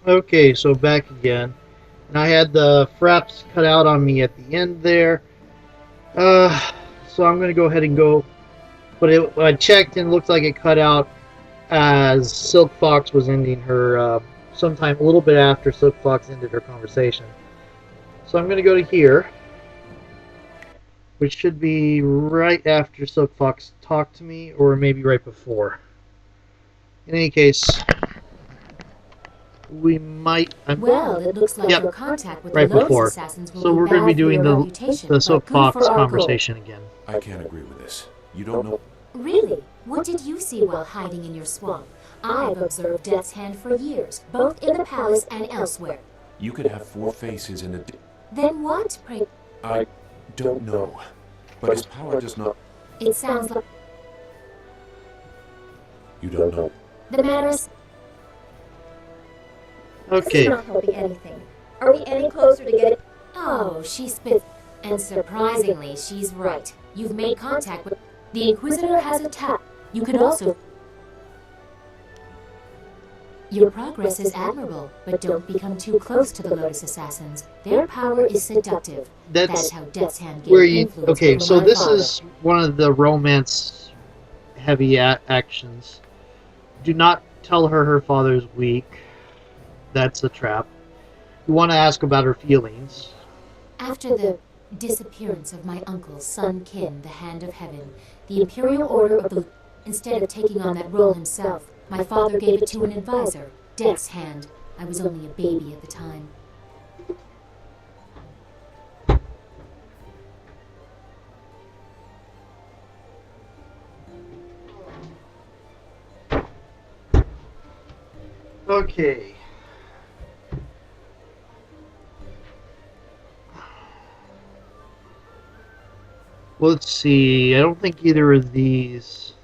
Okay, so back again. And I had the fraps cut out on me at the end there. Uh, so I'm going to go ahead and go. But I checked and it looked like it cut out as Silk Fox was ending her, sometime a little bit after Silk Fox ended her conversation. So I'm going to go to here, which should be right after Silk Fox talked to me, or maybe right before. In any case, we might. Well, it looks like Yep, your contact with the right Lotus before. Assassins will So be we're going to be bad for doing your the reputation, Silk but good for Fox our goal. conversation again. I can't agree with this. You don't know. Really? What did you see while hiding in your swamp? I've observed Death's Hand for years, both in the palace and elsewhere. You could have four faces in a. Then what, pray? I don't know. But his power does not. It sounds like You don't know. the matter is. This is Okay. not helping anything. Are we any closer to getting... Oh, she spits. And surprisingly, she's right. You've made contact with. The Inquisitor has attacked. You could also. Your progress is admirable, but don't become too close to the Lotus Assassins. Their power is seductive. That is That's how Death's Hand where gained you. influence Okay, over so my this father. is one of the romance heavy actions. Do not tell her her father's weak. That's a trap. You want to ask about her feelings. After the disappearance of my uncle, Sun Kin, the Hand of Heaven, the Imperial Order of the... Instead of taking on that role himself, my father gave it to an advisor, Death's Hand. I was only a baby at the time. Okay. Let's see. I don't think either of these.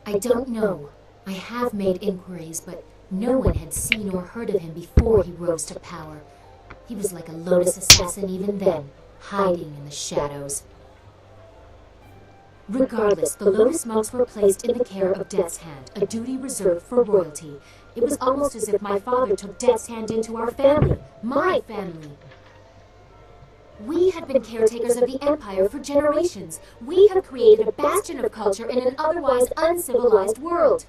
I don't know. I have made inquiries, but no one had seen or heard of him before he rose to power. He was like a Lotus assassin even then, hiding in the shadows. Regardless, the Lotus monks were placed in the care of Death's Hand, a duty reserved for royalty. It was almost as if my father took Death's Hand into our family, my family. We have been caretakers of the Empire for generations. We have created a bastion of culture in an otherwise uncivilized world.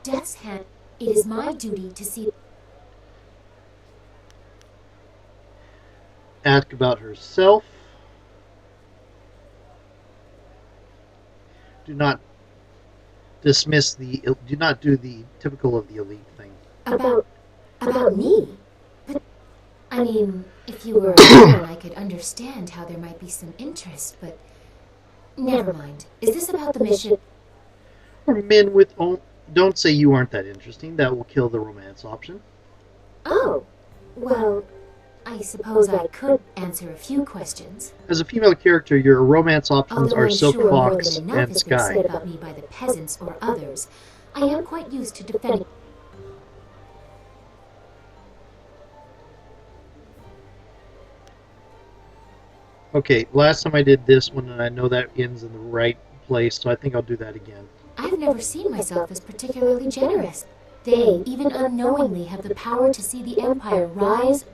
Death's Hand, it is my duty to see... Ask about herself. Do not dismiss the. Do not do the typical of the elite thing. About me? But, I mean, if you were a man, I could understand how there might be some interest, but... Never mind. Is this about the mission? For men with own. Don't say you aren't that interesting. That will kill the romance option. Oh, well, I suppose I could answer a few questions. As a female character, your romance options Although are I'm Silk sure more Fox than enough and has been Sky. said about me by the peasants or others, I am quite used to defending... Okay, last time I did this one, and I know that ends in the right place, so I think I'll do that again. I've never seen myself as particularly generous. They, even unknowingly, have the power to see the Empire rise.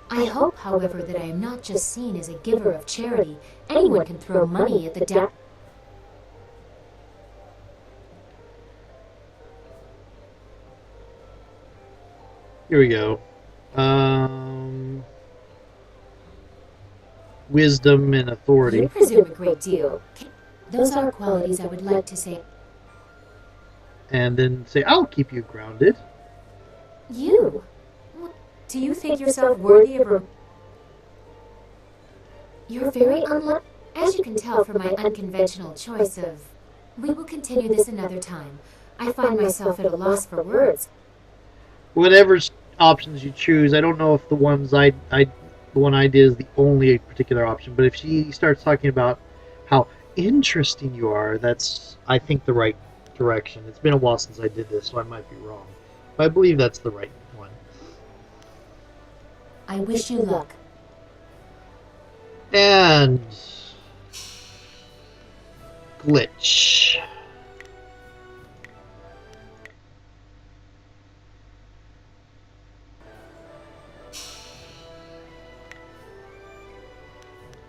I hope, however, that I am not just seen as a giver of charity. Anyone can throw money at the Here we go. Wisdom and authority. You presume a great deal. Those are qualities I would like to say. And then say, I'll keep you grounded. You? Do you think yourself worthy of You're very unlucky. As you can tell from my unconventional choice of... We will continue this another time. I find myself at a loss for words. Whatever options you choose, I don't know if the one I did is the only particular option, but if she starts talking about how interesting you are, that's, I think, the right direction. It's been a while since I did this, so I might be wrong. But I believe that's the right one. I wish you luck. And glitch.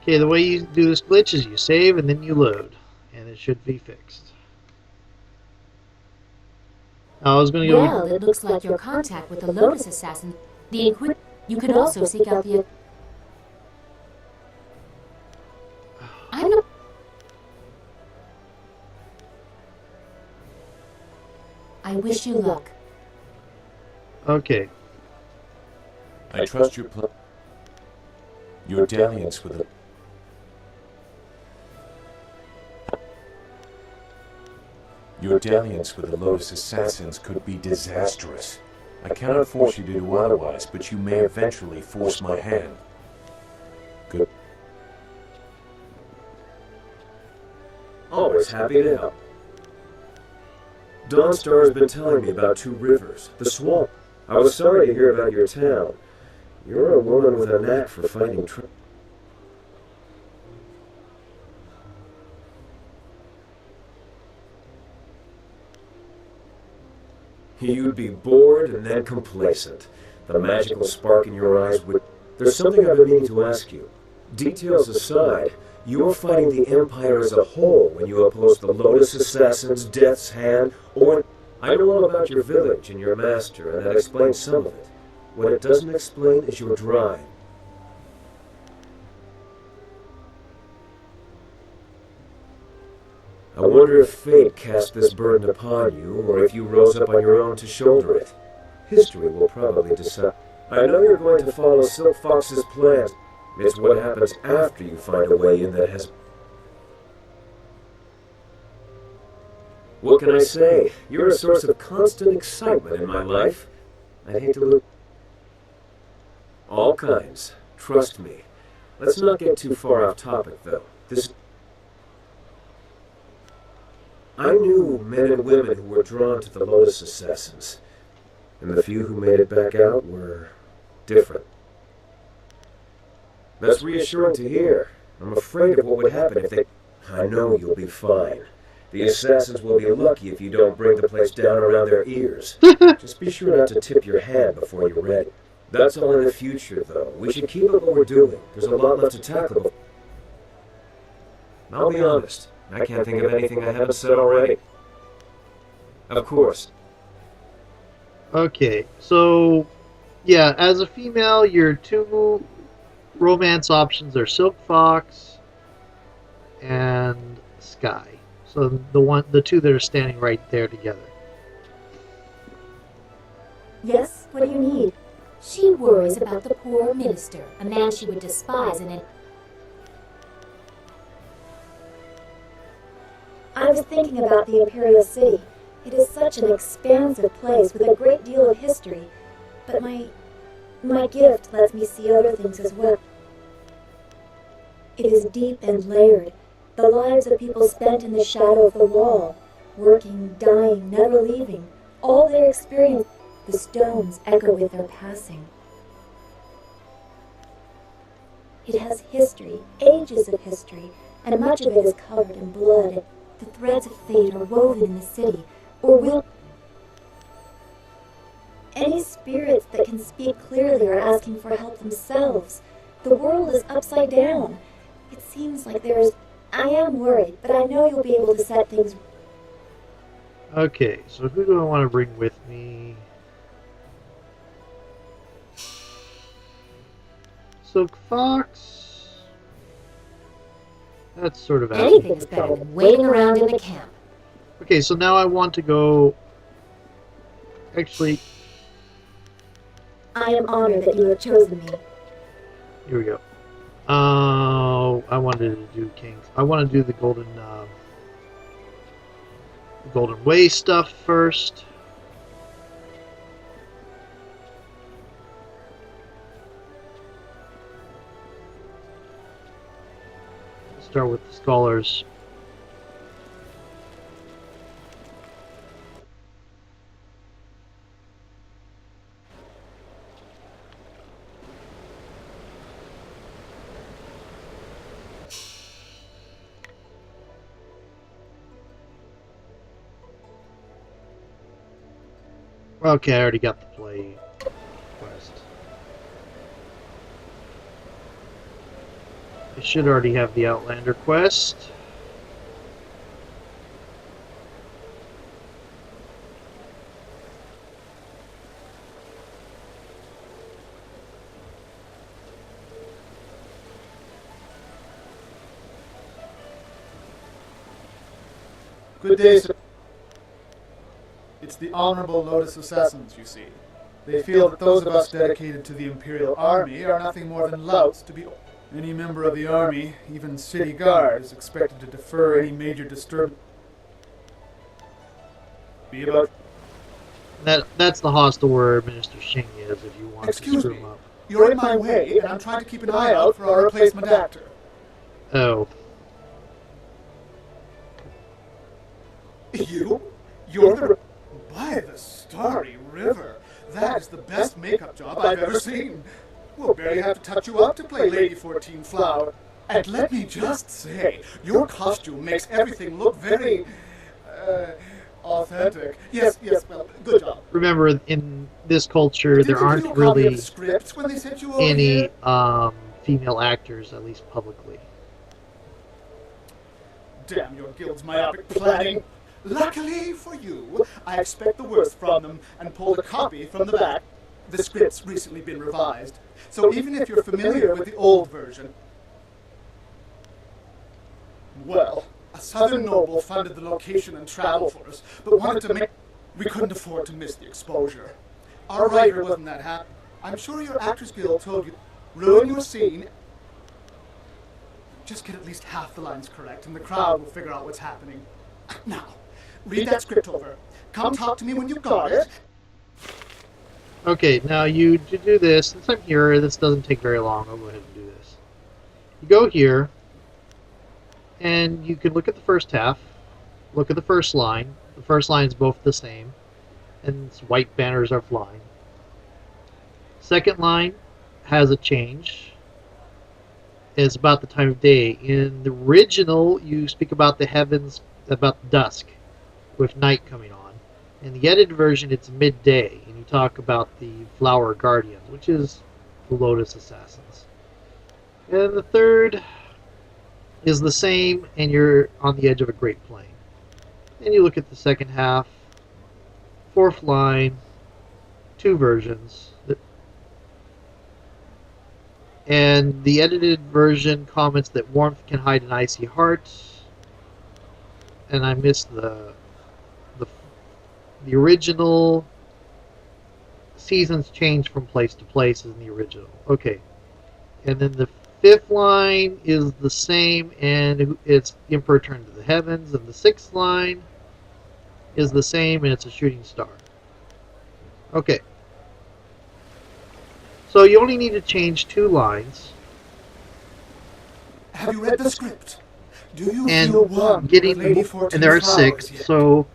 Okay, the way you do this glitch is you save and then you load, and it should be fixed. I was going to go. Well, it looks like your contact with the Lotus Assassin, the Inquisitor. You could also seek out the... I'm not... I wish you luck. Okay. I trust your dalliance with the... Your dalliance with the Lotus Assassins could be disastrous. I cannot force you to do otherwise, but you may eventually force my hand. Good. Always happy to help. Dawnstar has been telling me about two rivers, the swamp. I was sorry to hear about your town. You're a woman with a knack for finding truth. You'd be bored and then complacent. The magical spark in your eyes would... There's something I've been meaning to ask you. Details aside, you're fighting the Empire as a whole when you oppose the Lotus Assassins, Death's Hand, or... I know all about your village and your master, and that explains some of it. What it doesn't explain is your drive. I wonder if fate cast this burden upon you, or if you rose up on your own to shoulder it. History will probably decide. I know you're going to follow Silk Fox's plans. It's what happens after you find a way in that has... What can I say? You're a source of constant excitement in my life. I'd hate to lose... All kinds. Trust me. Let's not get too far off topic, though. I knew men and women who were drawn to the Lotus Assassins, and the few who made it back out were different. That's reassuring to hear. I'm afraid of what would happen if they... I know you'll be fine. The assassins will be lucky if you don't bring the place down around their ears. Just be sure not to tip your hand before you're ready. That's all in the future, though. We should keep up what we're doing. There's a lot left to tackle. I'll be honest. I can't think of anything I haven't said already. Of course. Okay, so yeah, as a female, your two romance options are Silk Fox and Sky. So the two that are standing right there together. Yes, what do you need? She worries about the poor minister, a man she would despise and... I was thinking about the Imperial City. It is such an expansive place with a great deal of history, but my gift lets me see other things as well. It is deep and layered, the lives of people spent in the shadow of the wall, working, dying, never leaving, all their experience. The stones echo with their passing. It has history, ages of history, and much of it is covered in blood. The threads of fate are woven in the city, or will... Any spirits that can speak clearly are asking for help themselves. The world is upside down. It seems like there's... I am worried, but I know you'll be able to set things... Okay, so who do I want to bring with me? Silk Fox. That's sort of Anything's better than waiting around in the camp. Okay, so now I want to go... Actually... I am honored that you have chosen me. Here we go. I wanted to do Kings. I want to do the Golden Way stuff first. Start with the scholars. Okay, I already got the play quest. I should already have the Outlander quest. Good day, sir. It's the Honorable Lotus Assassins, you see. They feel that those of us dedicated to the Imperial Army are nothing more than louts to be... Any member of the Army, even City Guard, is expected to defer any major disturbance. Be about... That's the hostel where Minister Shing is if you want Excuse to screw me. him up. You're in my way, and I'm trying to keep an eye out for our replacement actor. Oh. You? You're the... By the starry river. That is the best makeup job I've ever seen. We'll barely have to touch you up to play Lady 14 Flower. And let me just say, your costume makes everything look very... authentic. Yes, well, good job. Remember, in this culture, there aren't really scripts when they sent you over any here? female actors, at least publicly. Damn your guild's myopic planning. Luckily for you, I expect the worst from them and pulled a copy from the back. The script's recently been revised, so even if you're familiar with the old version... Well, a southern noble funded the location and travel for us, but wanted to make... We couldn't afford to miss the exposure. Our writer wasn't that happy. I'm sure your Actors Guild told you, ruin your scene... Just get at least half the lines correct, and the crowd will figure out what's happening. Now, read that script over. Come talk to me when you've got it. Okay, now you do this. Since I'm here, this doesn't take very long. I'll go ahead and do this. You go here, and you can look at the first half. Look at the first line. The first line is both the same, and it's white banners are flying. Second line has a change. It's about the time of day. In the original, you speak about the heavens, about dusk, with night coming on. In the edited version, it's midday, and you talk about the Flower Guardians, which is the Lotus Assassins. And the third is the same, and you're on the edge of a great plain. Then you look at the second half, fourth line, two versions. And the edited version comments that warmth can hide an icy heart. And I missed the original. Seasons change from place to place in the original. Okay. And then the fifth line is the same, and it's Emperor turned to the heavens. And the sixth line is the same, and it's a shooting star. Okay. So you only need to change two lines. Have you read the script? Do you and feel one getting with Lady 14 and there are Flowers 6. yet? So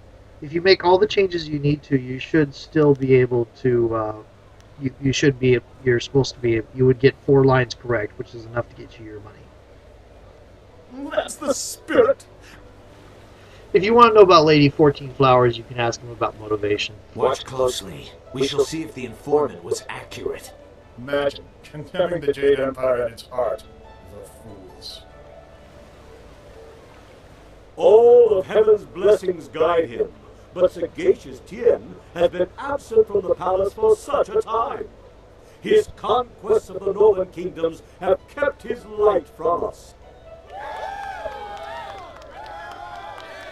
if you make all the changes you need to, you should still be able to. You should be. You're supposed to be. You would get 4 lines correct, which is enough to get you your money. That's the spirit. If you want to know about Lady 14 Flowers, you can ask him about motivation. Watch closely. We shall see if the informant was accurate. Imagine condemning the Jade Empire at its heart. The fools. All of heaven's blessings guide him, but sagacious Tien has been absent from the palace for such a time. His conquests of the northern kingdoms have kept his light from us.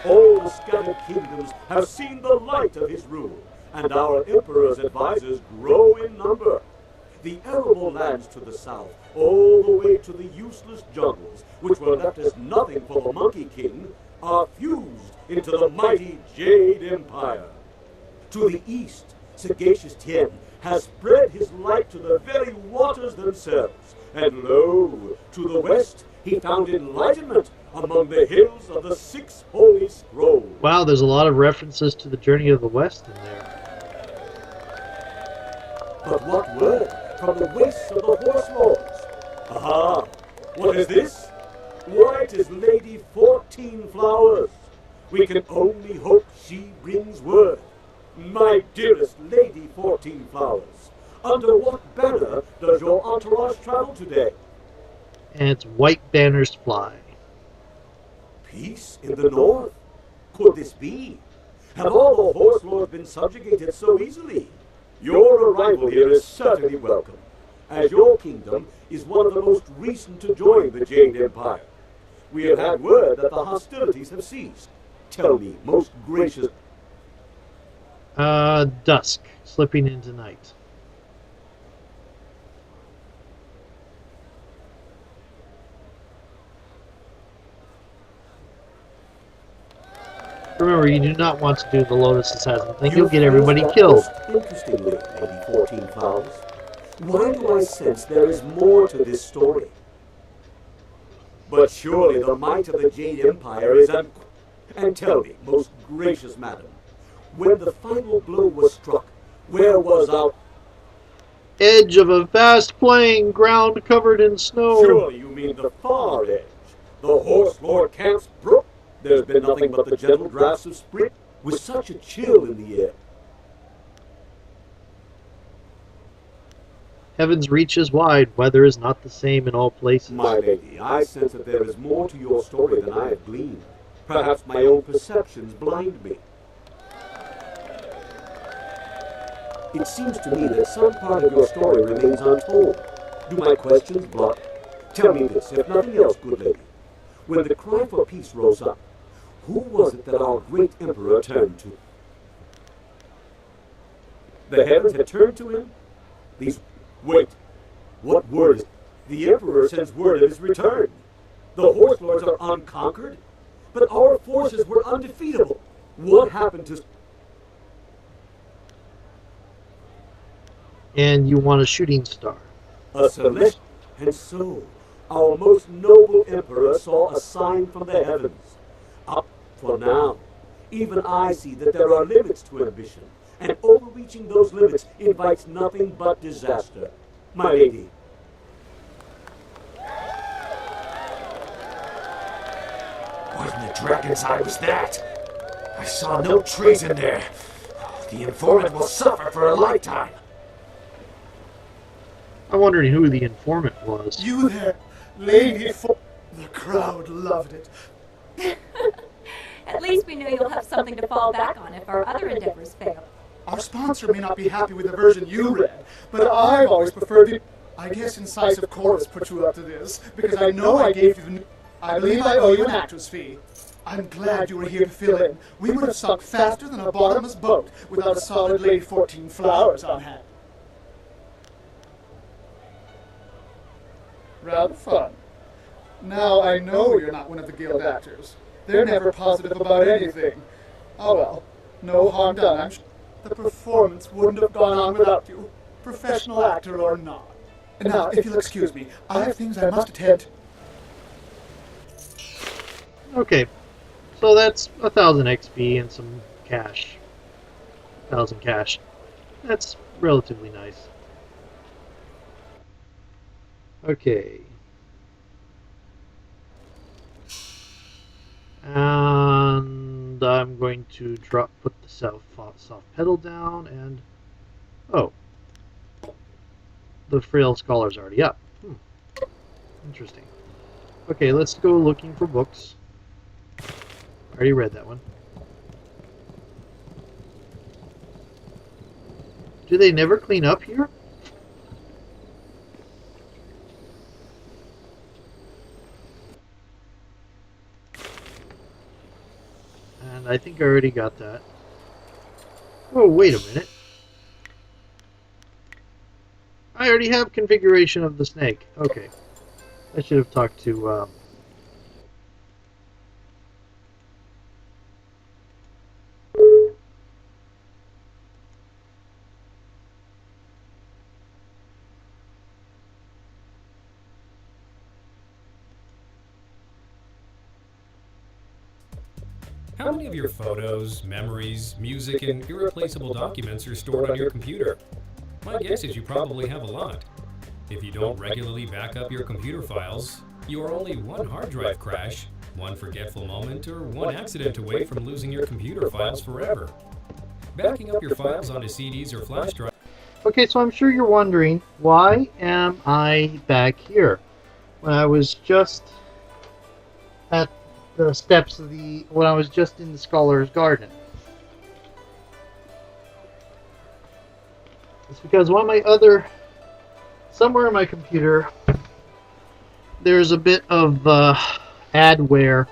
All the scattered kingdoms have seen the light of his rule, and our emperor's advisors grow in number. The arable lands to the south, all the way to the useless jungles, which were left as nothing for the Monkey King, are fused into the mighty Jade Empire. To the east, sagacious Tien has spread his light to the very waters themselves, and lo, to the west he found enlightenment among the hills of the 6 holy scrolls. Wow, there's a lot of references to the Journey of the West in there. But what word from the wastes of the horse lords? Aha! What is this? Why, it is Lady 14 Flowers. We can only hope she brings word. My dearest Lady 14 Flowers, under what banner does your entourage travel today? and it's white banners fly. Peace in the north? Could this be? Have all the horse lords been subjugated so easily? Your arrival here is certainly welcome, as your kingdom is one of the most recent to join the Jade Empire. We have had word that the hostilities have ceased. Tell me, most gracious... Dusk, slipping into night. Remember, you do not want to do the Lotus Assassin thing. You'll get everybody killed. Interestingly, Lady 14 Flowers, why do I sense there is more to this story? But surely the might of the Jade Empire is And tell me, most gracious madam, when the final blow was struck, where was our... Edge of a vast plain, ground covered in snow. Surely you mean the far edge. The horse lord camps brook. There's been nothing but the gentle drafts of spring, with such a chill in the air. Heaven's reach is wide, weather is not the same in all places. My lady, I sense that there is more to your story than I have gleaned. Perhaps my own perceptions blind me. It seems to me that some part of your story remains untold. Do my questions blot? Tell me this, if nothing else, good lady. When the cry for peace rose up, who was it that our great emperor turned to? The heavens had turned to him? Wait, what word is... The emperor sends word of his return. The horse lords are unconquered, but our forces were undefeatable. What happened to... And you want a shooting star. A celestial... And so, our most noble emperor saw a sign from the heavens. Up for now, even I see that there are limits to ambition, and overreaching those limits invites nothing but disaster. My lady. What in the dragon's eye was that? I saw no treason there. The informant will suffer for a lifetime. I'm wondering who the informant was. You there, Lady For... The crowd loved it. At least we know you'll have something to fall back on if our other endeavors fail. Our sponsor may not be happy with the version you read, but I've always preferred the... I guess Incisive Chorus put you up to this, because I know I gave you the... I believe I owe you an actress fee. I'm glad you were here to fill in. We would have sunk faster than a bottomless boat without a solid Lady 14 Flowers on hand. Rather fun. Now I know you're not one of the guild actors. They're never positive about anything. Oh well, no harm done, I'm sure. The performance wouldn't have gone on without you, professional actor or not. Now, if you'll excuse me, I have things I must attend to. Okay, so that's 1,000 XP and some cash. 1,000 cash. That's relatively nice. Okay. And I'm going to put the soft pedal down, and oh, the frail scholar's already up. Interesting. Okay, let's go looking for books. Already read that one. Do they never clean up here? And I think I already got that. Oh, wait a minute. I already have configuration of the snake. Okay. I should have talked to... How many of your photos, memories, music, and irreplaceable documents are stored on your computer? My guess is you probably have a lot. If you don't regularly back up your computer files, you are only one hard drive crash, one forgetful moment, or one accident away from losing your computer files forever. Backing up your files onto CDs or flash drives. Okay, so I'm sure you're wondering, why am I back here? when I was just at the steps of when I was just in the Scholar's Garden. It's because somewhere in my computer, there's a bit of adware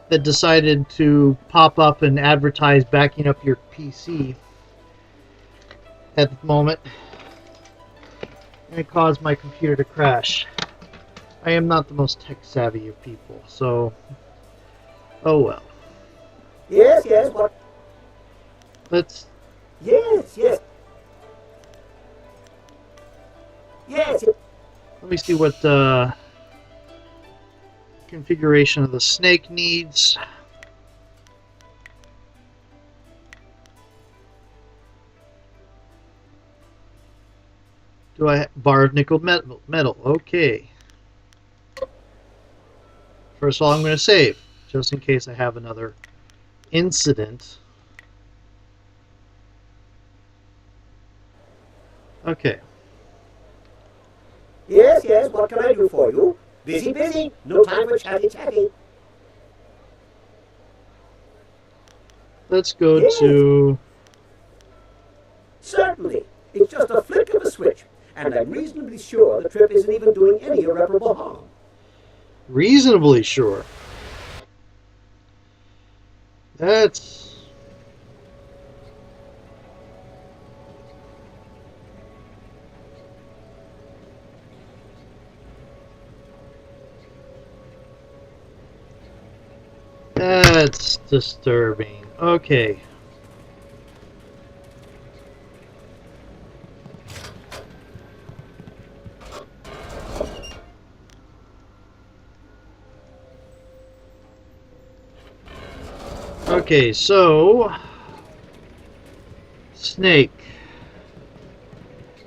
that decided to pop up and advertise backing up your PC at the moment, and it caused my computer to crash. I am not the most tech savvy of people, so oh well. Yes, yes, what? Let's. Yes, yes. Yes. Let me see what configuration of the snake needs. Do I bar of nickel metal? Okay. First of all, I'm going to save, just in case I have another incident. Okay. Yes, yes, what can I do for you? Busy, busy. No time for chatty, chatty. Let's go Yes. to... Certainly. It's just a flick of a switch, and I'm reasonably sure the trip isn't even doing any irreparable harm. Reasonably sure. That's... That's disturbing. Okay. Okay, so... Snake.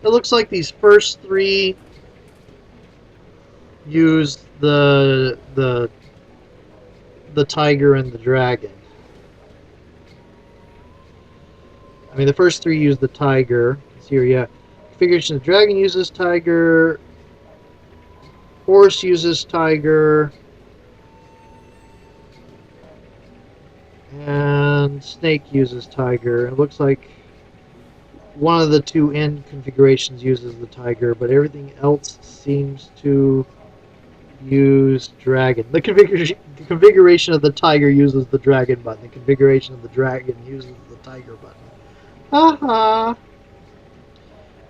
It looks like these first three use the tiger and the dragon. I mean, the first three use the tiger. It's here, yeah. Configuration of the dragon uses tiger. Horse uses tiger. And snake uses tiger. It looks like one of the two end configurations uses the tiger, but everything else seems to use dragon. The configuration of the tiger uses the dragon button. The configuration of the dragon uses the tiger button. Haha.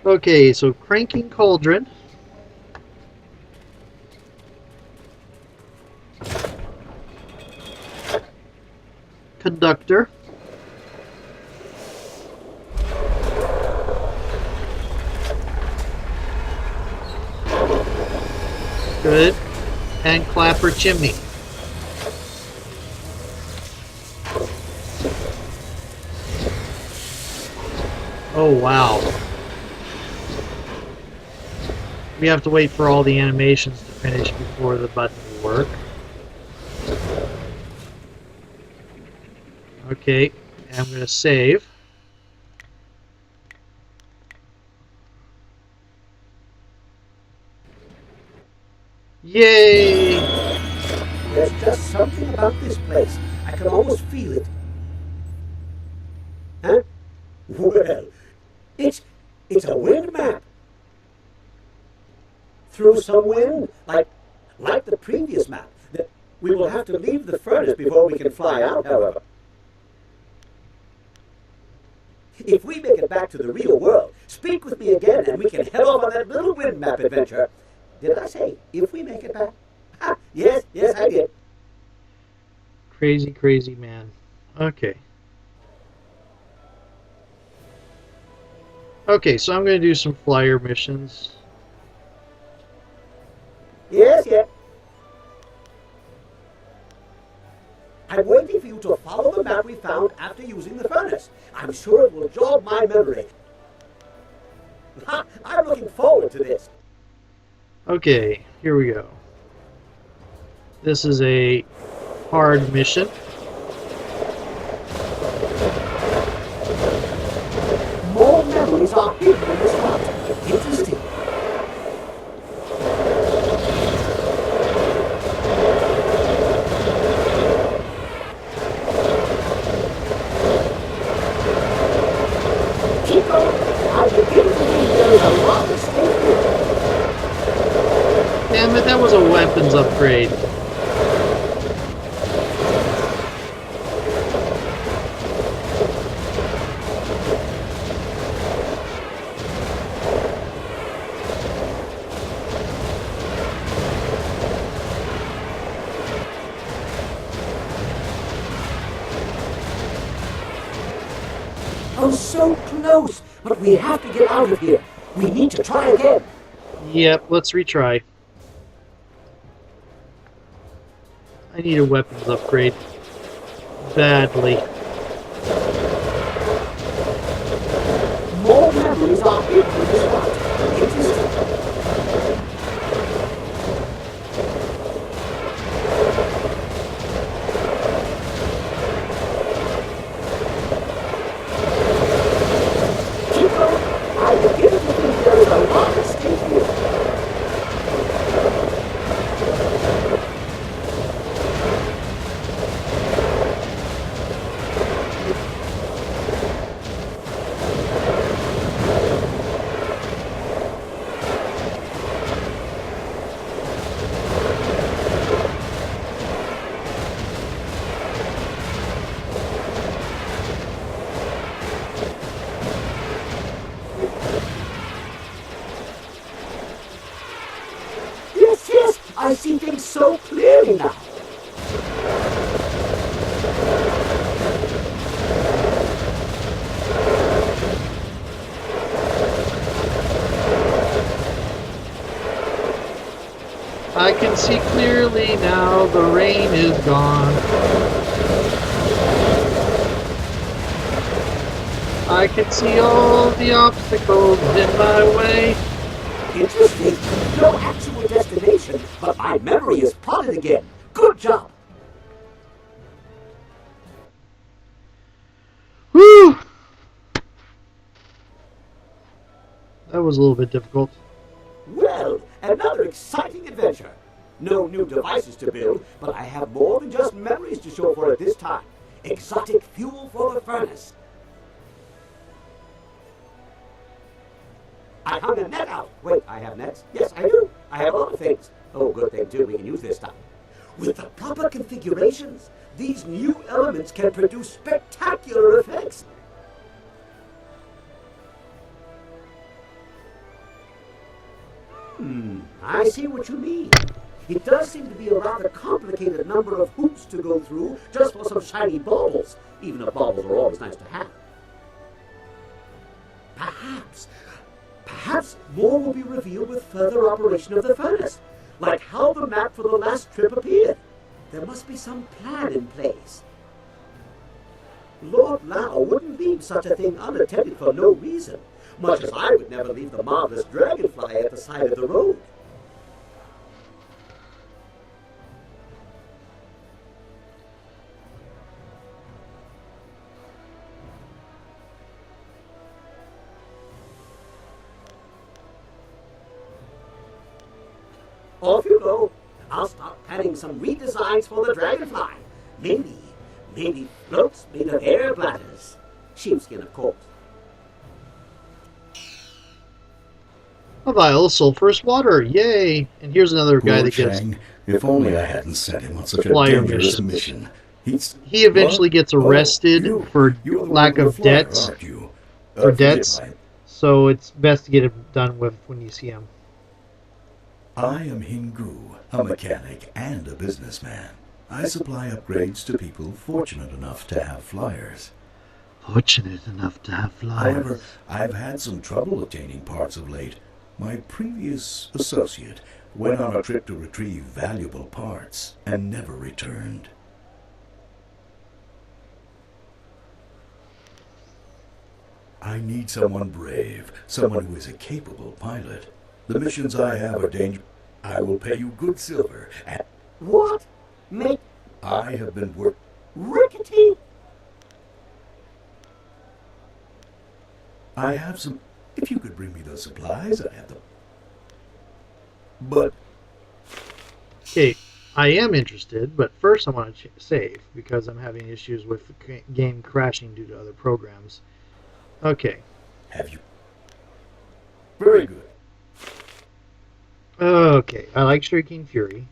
Okay, so cranking cauldron. Conductor. Good. And clapper chimney. Oh wow. We have to wait for all the animations to finish before the button will work. Okay, I'm going to save. Yay! There's just something about this place. I can almost feel it. Huh? Well, it's a wind map. Through some wind, like the previous map. We will have to leave the furnace before we can fly out, however. If we make it back to the real world, speak with me again and we can head off on that little wind map adventure. Did I say, if we make it back? Ah, yes, I did. Crazy, crazy man. Okay. Okay, so I'm going to do some flyer missions. Yes. I'm waiting for you to follow the map we found after using the furnace. I'm sure it will jog my memory. I'm looking forward to this. Okay, here we go. This is a hard mission. More memories are hidden in this route. Interesting. weapons upgrade. Oh, so close! But we have to get out of here. We need to try again. Yep, let's retry. I need a weapons upgrade. Badly. More memories are hidden in this one. It is I see things so clearly now. I can see clearly now, the rain is gone. I can see all the obstacles in my way. Interesting. No actual destination, but my memory is plotted again. Good job. Whew! That was a little bit difficult. Well, another exciting adventure. No new devices to build, but I have more than just memories to show for it this time. Exotic fuel for the furnace. I hung a net out. Wait, I have nets? Yes, I do. I have a lot of things. Oh, good thing, too. We can use this stuff. With the proper configurations, these new elements can produce spectacular effects. I see what you mean. It does seem to be a rather complicated number of hoops to go through just for some shiny baubles, even if baubles are always nice to have. Perhaps more will be revealed with further operation of the furnace, like how the map for the last trip appeared. There must be some plan in place. Lord Lao wouldn't leave such a thing unattended for no reason, much as I would never leave the marvelous dragonfly at the side of the road. Off you go. I'll start planning some redesigns for the dragonfly. Maybe floats made of air bladders. Sheepskin, of course. A vial of sulfurous water, yay! And here's another guy that gets if only I hadn't sent him on such a flyer dangerous missions. mission. He eventually gets arrested for you're the lack one with of the flyer, debts. aren't you? For Forgive debts. my- So it's best to get it done with when you see him. I am Hingu, a mechanic and a businessman. I supply upgrades to people fortunate enough to have flyers. Fortunate enough to have flyers. However, I've had some trouble obtaining parts of late. My previous associate went on a trip to retrieve valuable parts and never returned. I need someone brave, someone who is a capable pilot. The missions I have are dangerous. I will pay you good silver. And What? Make I have been working. rickety? I have some. If you could bring me those supplies, I'd have them. But Okay, I am interested, but first I want to save because I'm having issues with the game crashing due to other programs. Okay. have you? Very good. Okay, I like Shrieking Fury.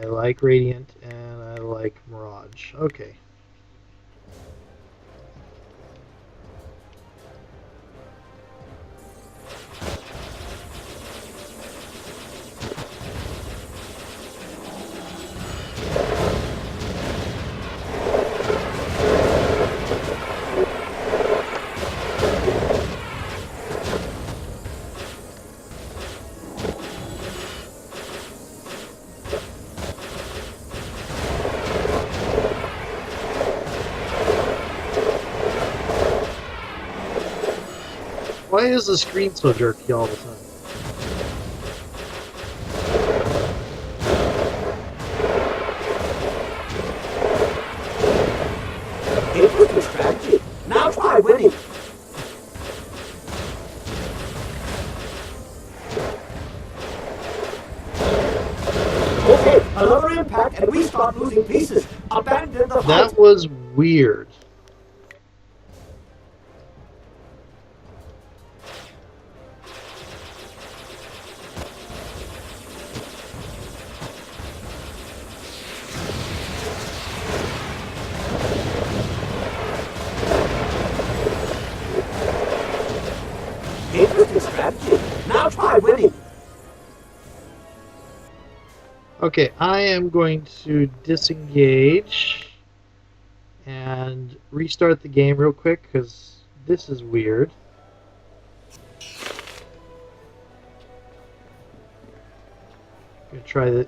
I like Radiant, and I like Mirage. Okay. Why is the screen so jerky all of a sudden? Interesting strategy. Now try winning. Okay, another impact and we start losing pieces. Abandon the fight. That was weird. Interesting strategy. Now try winning. Okay, I am going to disengage and restart the game real quick because this is weird. I'm gonna try that.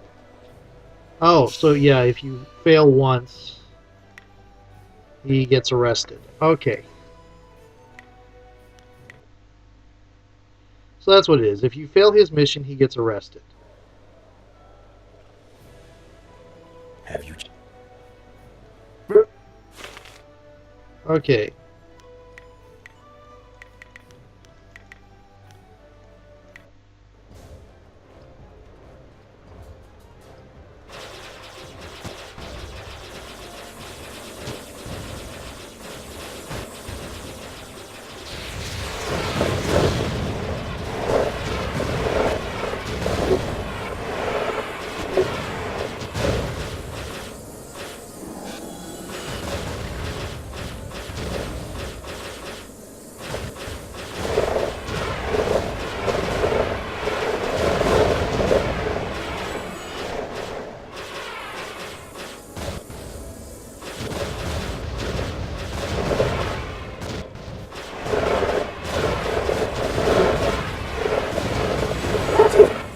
Oh, so yeah, if you fail once, he gets arrested. Okay. So that's what it is. If you fail his mission, he gets arrested. Have you? Okay.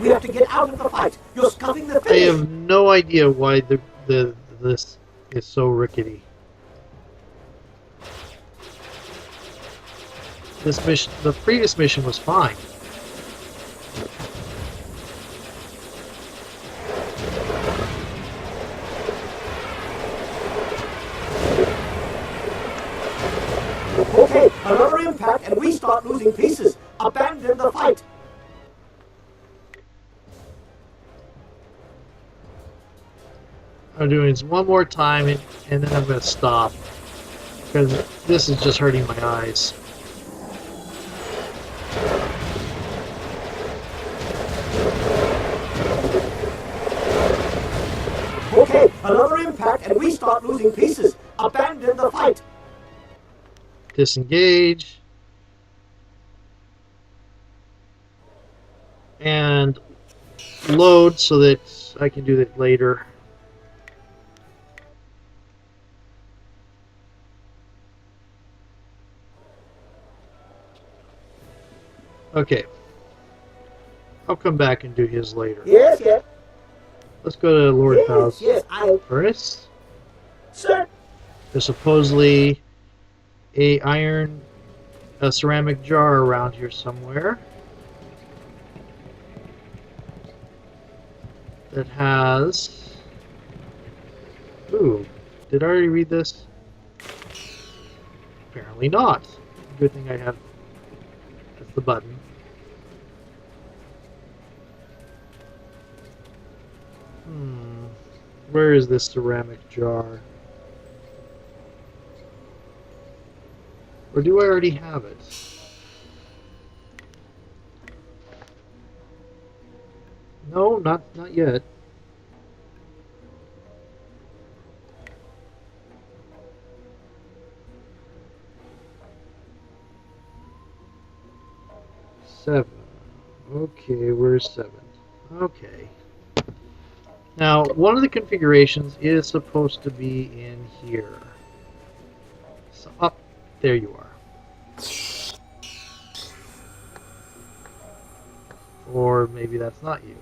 We have to get out of the fight. You're scuffing the I finish. have no idea why this is so rickety. This mission, the previous mission was fine. Okay, another impact and we start losing pieces. Abandon the fight. I'm doing this one more time and then I'm going to stop because this is just hurting my eyes. Okay, another impact and we start losing pieces. Abandon the fight. Disengage. And load so that I can do that later. Okay. I'll come back and do his later. Yes, yes. Let's go to Lord Powell's Yes, I... furnace. Sir. There's supposedly a ceramic jar around here somewhere that has... Ooh, did I already read this? Apparently not. Good thing I have... That's the button. Where is this ceramic jar? Or do I already have it? No, not yet. 7. Okay, where's 7? Okay. Now, one of the configurations is supposed to be in here. So, up, there you are. Or maybe that's not you.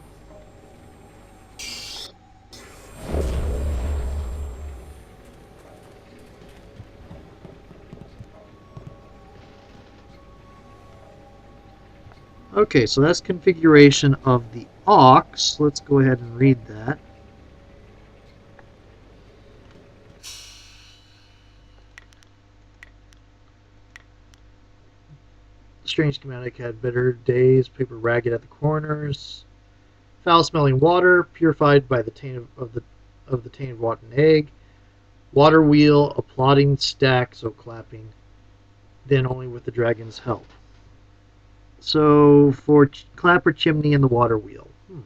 Okay, so that's configuration of the aux. Let's go ahead and read that. Strange schematic had better days, paper ragged at the corners, foul-smelling water purified by the taint of the tainted rotten egg, water wheel, applauding stack, so clapping, then only with the dragon's help. So for clapper chimney and the water wheel. And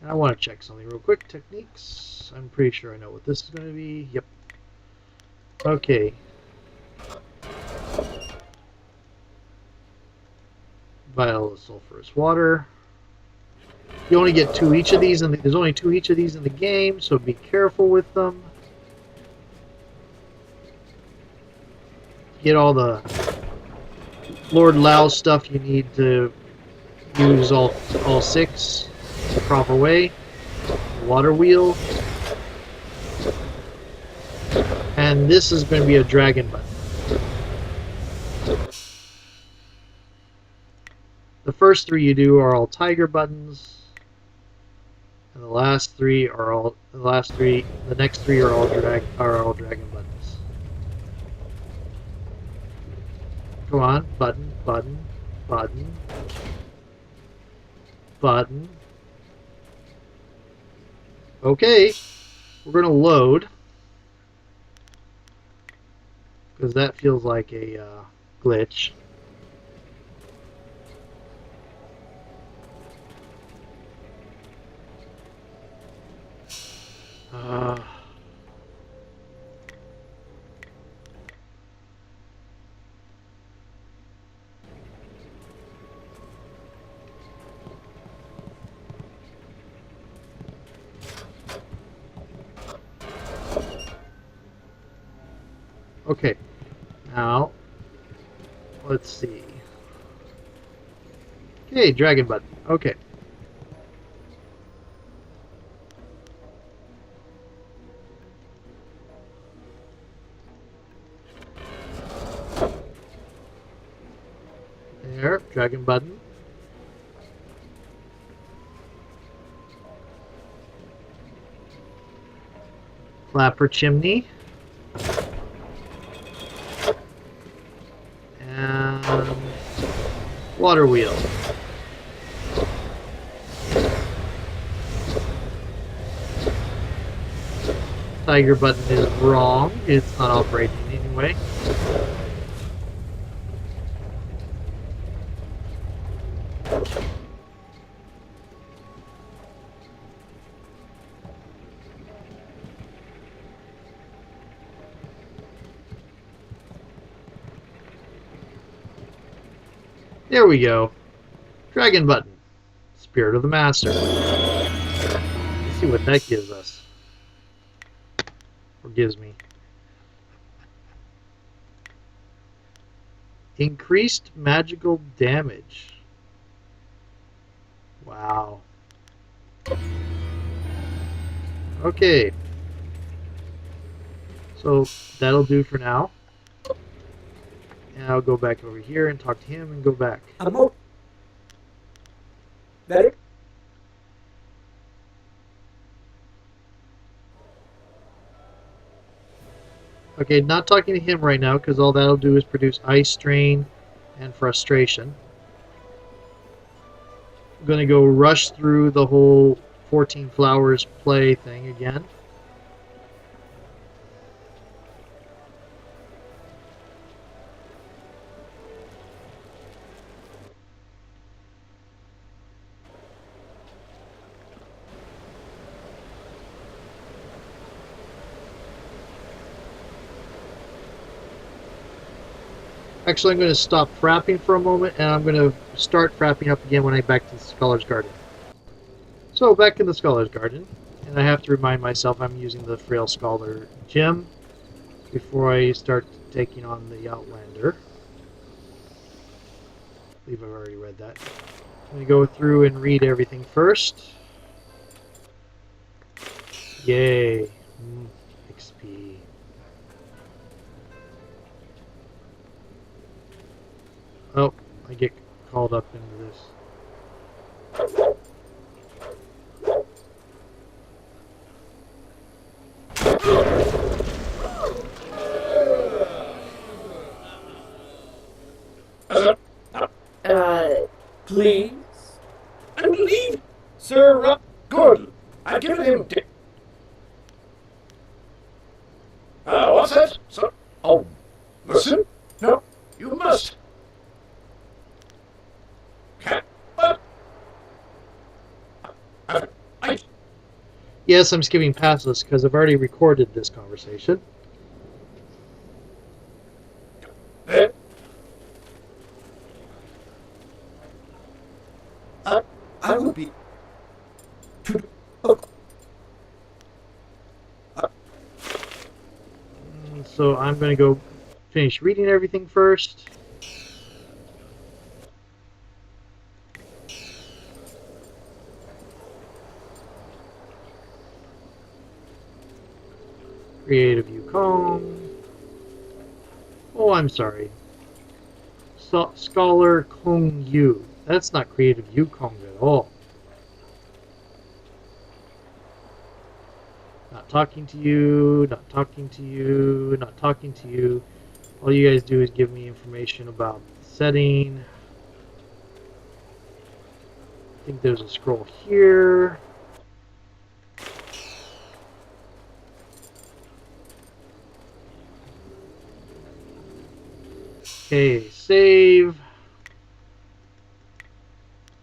I want to check something real quick. Techniques. I'm pretty sure I know what this is going to be. Yep. Okay. Vial of sulfurous water. You only get 2 each of these, and there's only 2 each of these in the game, so be careful with them. Get all the Lord Lao stuff you need to use all 6 the proper way. Water wheel. And this is going to be a dragon button. The first 3 you do are all tiger buttons, and the next 3 are all dragon buttons. Come on, button, button, button, button. Okay, we're gonna load because that feels like a glitch. Okay, now let's see. Okay, dragon button. Okay. There, dragon button. Clapper chimney. And water wheel. Tiger button is wrong. It's not operating anyway. There we go. Dragon button. Spirit of the Master. Let's see what that gives us. Or gives me. Increased magical damage. Wow. Okay. So that'll do for now. And I'll go back over here and talk to him and go back. That it? Okay, not talking to him right now because all that'll do is produce ice strain and frustration. I'm going to go rush through the whole 14 flowers play thing again. Actually, I'm going to stop frapping for a moment, and I'm going to start frapping up again when I get back to the Scholar's Garden. So, back in the Scholar's Garden, and I have to remind myself I'm using the Frail Scholar gem before I start taking on the Outlander. I believe I've already read that. I'm going to go through and read everything first. Yay. XP. Oh, I get called up into this. Please? And leave, Sir. Good. I've given him. What's that? Sir? Oh, listen. No, you must. But Yes, I'm skipping past this because I've already recorded this conversation. I would be. So I'm going to go finish reading everything first. Creative Yukong. Oh, I'm sorry. Scholar Kong Yu. That's not Creative Yukong at all. Not talking to you, not talking to you, not talking to you. All you guys do is give me information about the setting. I think there's a scroll here. Okay, save.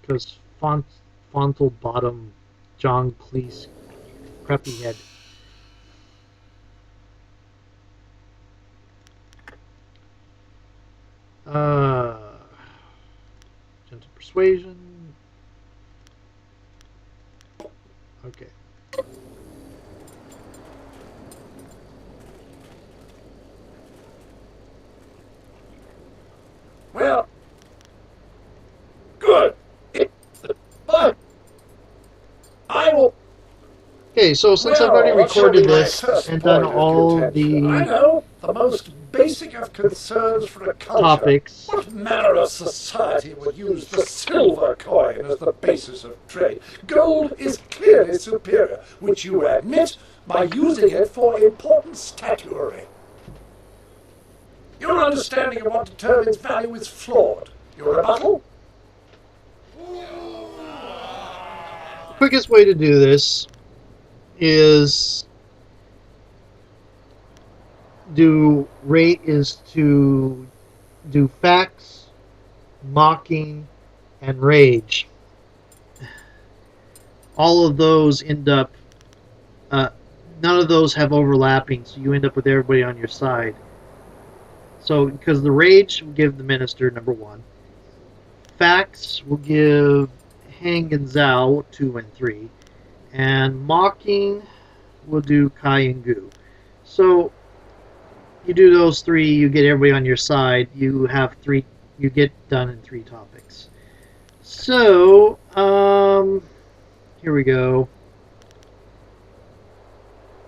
Because Fontal Bottom, John Cleese, crappy head. Gentle Persuasion. Okay. Well, good. But I will. Okay, so since I've already recorded this and done all I the know the most basic of concerns for a culture. topics, What manner of society would use the silver coin as the basis of trade? Gold is clearly superior, which you admit by using it for important statuary. Your understanding of what determines value is flawed. Your rebuttal? the quickest way to do this is to do facts, mocking, and rage. All of those end up, none of those have overlapping, so you end up with everybody on your side. So, because the rage will give the minister number 1, facts will give Hang and Zhao 2 and 3, and mocking will do Kai and Gu. So, you do those 3, you get everybody on your side. You have 3. You get done in 3 topics. So, here we go.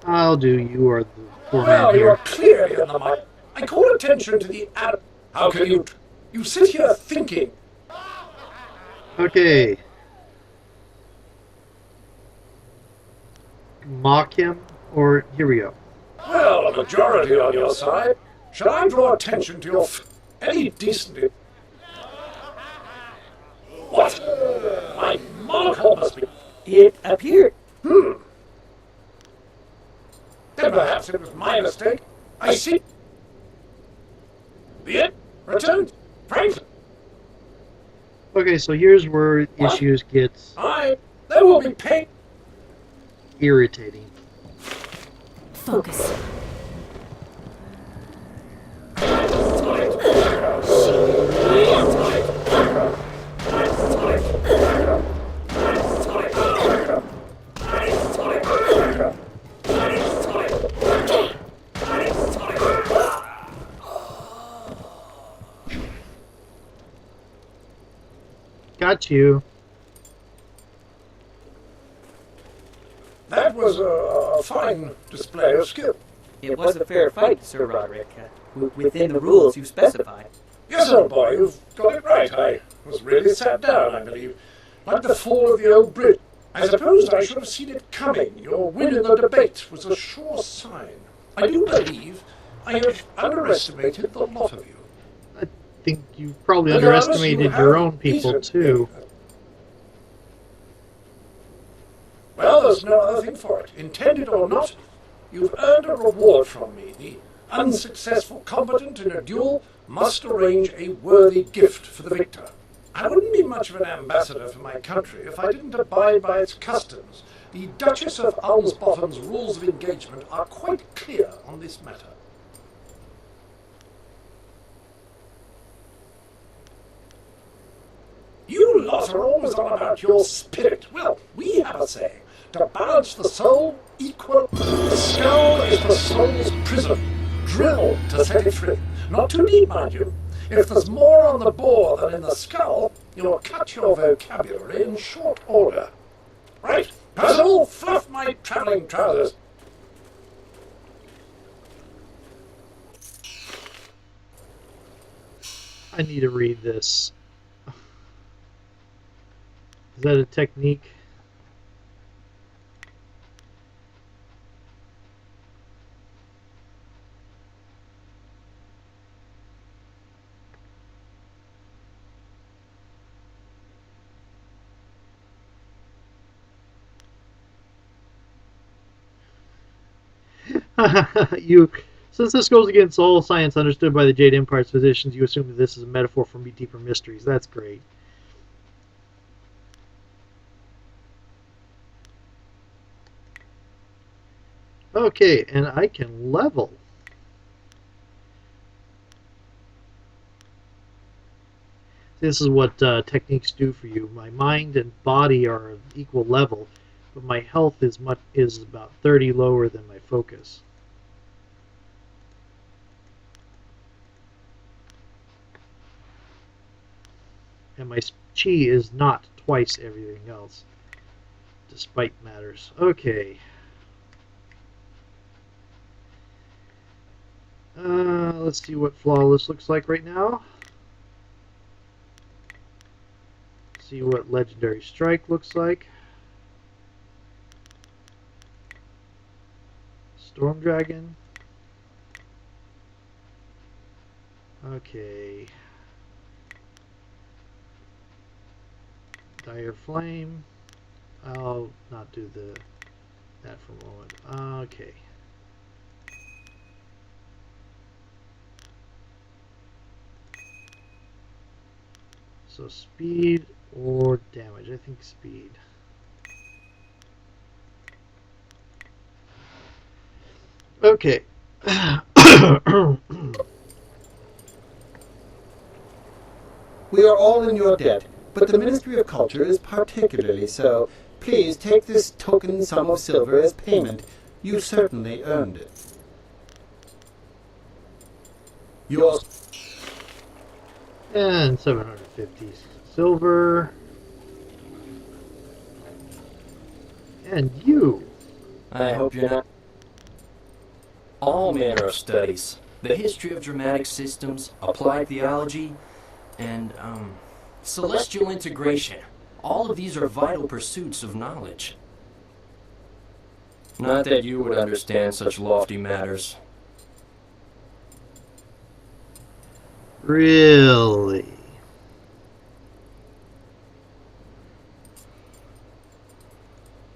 I'll do you are the poor man Well, here. you're clearly in the mind. I call attention to the ad. How can you? You sit here thinking. Okay. Mock him, or here we go. Well, a majority on your side. Shall I draw attention to your any decent? What? My monocle must be. It appeared. Then perhaps it was my mistake. I see. Be it returned, Frank. Okay, so here's where issues gets There will be pain. irritating. Focus. got you. That was a fine display of skill. It was a fair fight, Sir Roderick, within the rules you specified. Yes, old boy, you've got it right. I was really sat down, I believe, like the fall of the old bridge. I suppose I should have seen it coming. Your win in the debate was a sure sign. I do believe I have underestimated the lot of you. I think you probably underestimated your own people, too. Well, there's no other thing for it. Intended or not, you've earned a reward from me. The unsuccessful combatant in a duel must arrange a worthy gift for the victor. I wouldn't be much of an ambassador for my country if I didn't abide by its customs. The Duchess of Almsbottom's rules of engagement are quite clear on this matter. You lot are always on about your spirit. Well, we have a say. To balance the soul, equal. The skull is the soul's prison. Drill to set it free. Not too deep, mind you. If there's more on the bore than in the skull, you'll cut your vocabulary in short order. Right, Percival, fluff my travelling trousers. I need to read this. Is that a technique? Since this goes against all science understood by the Jade Empire's physicians, you assume that this is a metaphor for deeper mysteries. That's great. Okay, and I can level. This is what techniques do for you. My mind and body are of equal level, but my health is about 30 lower than my focus. And my chi is not twice everything else, despite matters. Okay. Let's see what flawless looks like right now. See what legendary strike looks like. Storm dragon. Okay. Dire flame. I'll not do that for a moment. Okay. So speed or damage? I think speed. Okay. We are all in your debt, but the Ministry of Culture is particularly so. Please take this token sum of silver as payment. You certainly earned it. Yours. And 750 silver. And you. I hope you're not. All manner of studies. The history of dramatic systems, applied theology, and, celestial integration. All of these are vital pursuits of knowledge. Not that you would understand such lofty matters. Really?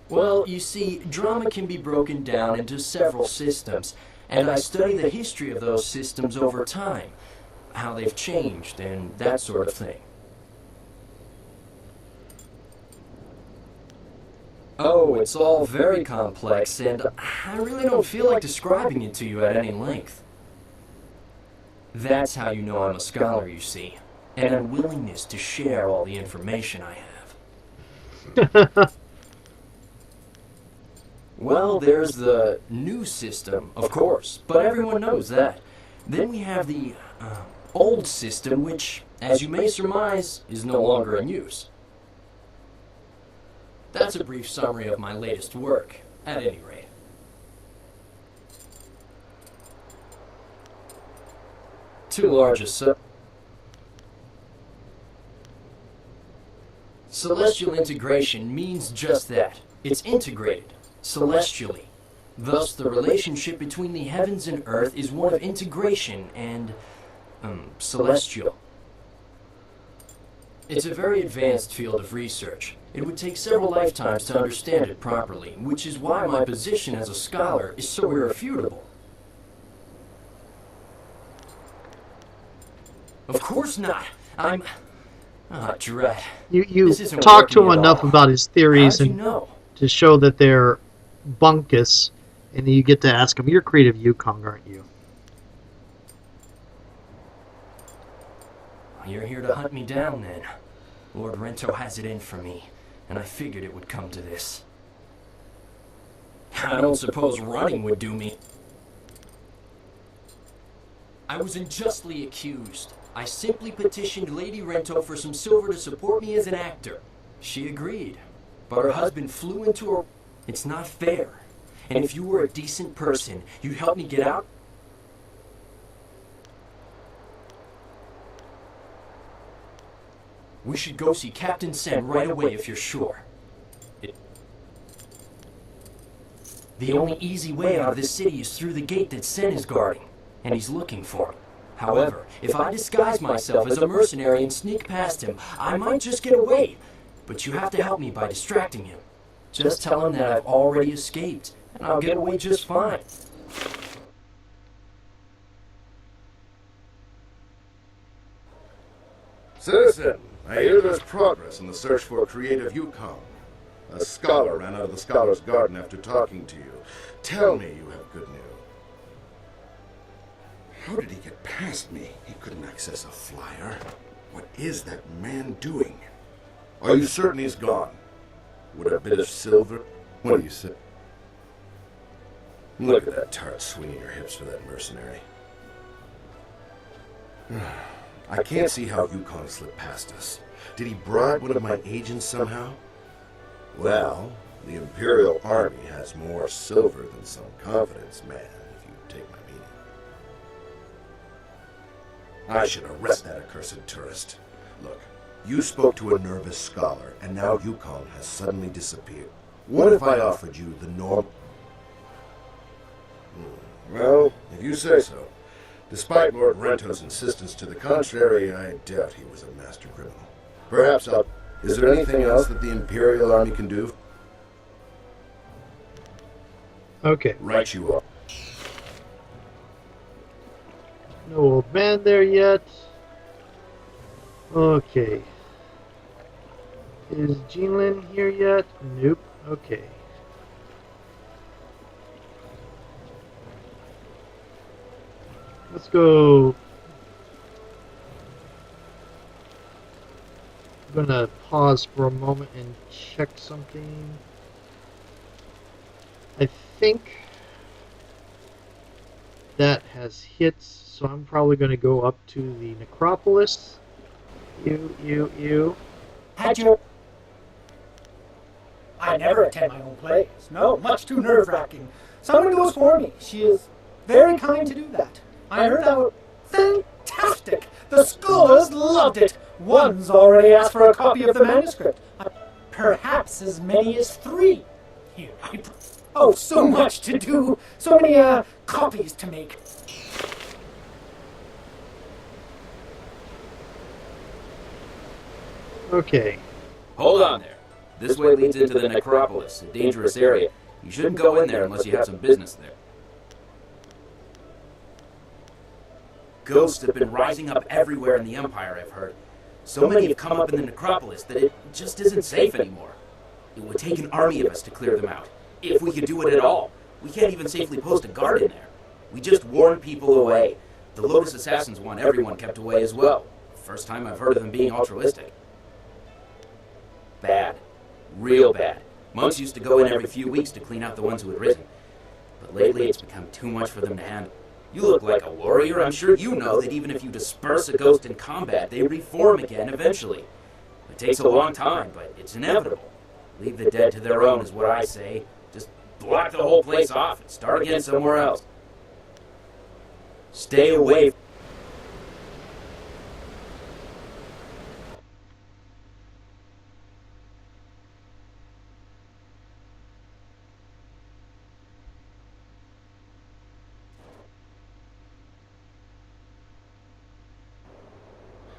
Well, you see, drama can be broken down into several systems, and I study the history of those systems over time, how they've changed, and that sort of thing. Oh, it's all very complex, and I really don't feel like describing it to you at any length. That's how you know I'm a scholar, you see. An unwillingness to share all the information I have. Well, there's the new system, of course, but everyone knows that. Then we have the old system, which, as you may surmise, is no longer in use. That's a brief summary of my latest work, at any rate. Too large a Celestial integration means just that. It's integrated, celestially. Thus, the relationship between the heavens and earth is one of integration and, celestial. It's a very advanced field of research. It would take several lifetimes to understand it properly, which is why my position as a scholar is so irrefutable. Of course not. I'm... Ah, dread. You talk to him enough about his theories and to show that they're bunkus, and then you get to ask him, you're creative Yukong, aren't you? You're here to hunt me down, then. Lord Rento has it in for me, and I figured it would come to this. I don't suppose running would do me. I was unjustly accused. I simply petitioned Lady Rento for some silver to support me as an actor. She agreed, but her husband flew into her... It's not fair. And if you were a decent person, you'd help me get out? We should go see Captain Sen right away if you're sure. The only easy way out of this city is through the gate that Sen is guarding, and he's looking for me. However, if I disguise myself as a mercenary and sneak past him, I might just get away. But you have to help me by distracting him. Just tell him that I've already escaped, and I'll get away just fine. Citizen, I hear there's progress in the search for a creative Yukong. A scholar ran out of the Scholar's Garden after talking to you. Tell me you have good news. How did he get past me? He couldn't access a flyer. What is that man doing? Are you certain he's gone? Would a bit of silver... What do you say? Look at that tart swinging her hips for that mercenary. I can't see how Yukong slipped past us. Did he bribe one of my agents somehow? Well, the Imperial Army has more silver than some confidence man, if you take my meaning. I should arrest that accursed tourist. Look, you spoke to a nervous scholar, and now Yukong has suddenly disappeared. What if I offered you the norm... Well, if you say so. Despite Lord Rento's insistence to the contrary, I doubt he was a master criminal. Perhaps I'll... Is there anything else that the Imperial Army can do? Okay. Right you are. No old man there yet. Okay. Is Jinlin here yet? Nope. Okay. Let's go. I'm gonna pause for a moment and check something. I think that has hits, so I'm probably gonna go up to the necropolis. You. Had you... I never attend my own plays. No, much too nerve-wracking. Someone goes for me. She is very kind to do that. I heard that was fantastic. The scholars loved it. One's already asked for a copy of the manuscript. Perhaps as many as 3. Here, oh, so much to do. So many, copies to make. Okay. Hold on there. This way leads into the necropolis, a dangerous area. You shouldn't go in there unless you have some business there. Ghosts have been rising up everywhere in the Empire, I've heard. So many have come up in the necropolis that it just isn't safe anymore. It would take an army of us to clear them out, if we could do it at all. We can't even safely post a guard in there. We just warn people away. The Lotus Assassins want everyone kept away as well. First time I've heard of them being altruistic. Bad. Real bad. Monks used to go in every few weeks to clean out the ones who had risen. But lately it's become too much for them to handle. You look like a warrior. I'm sure you know that even if you disperse a ghost in combat, they reform again eventually. It takes a long time, but it's inevitable. Leave the dead to their own is what I say. Just block the whole place off and start again somewhere else. Stay away.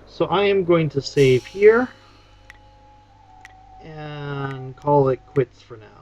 So I am going to save here and call it quits for now.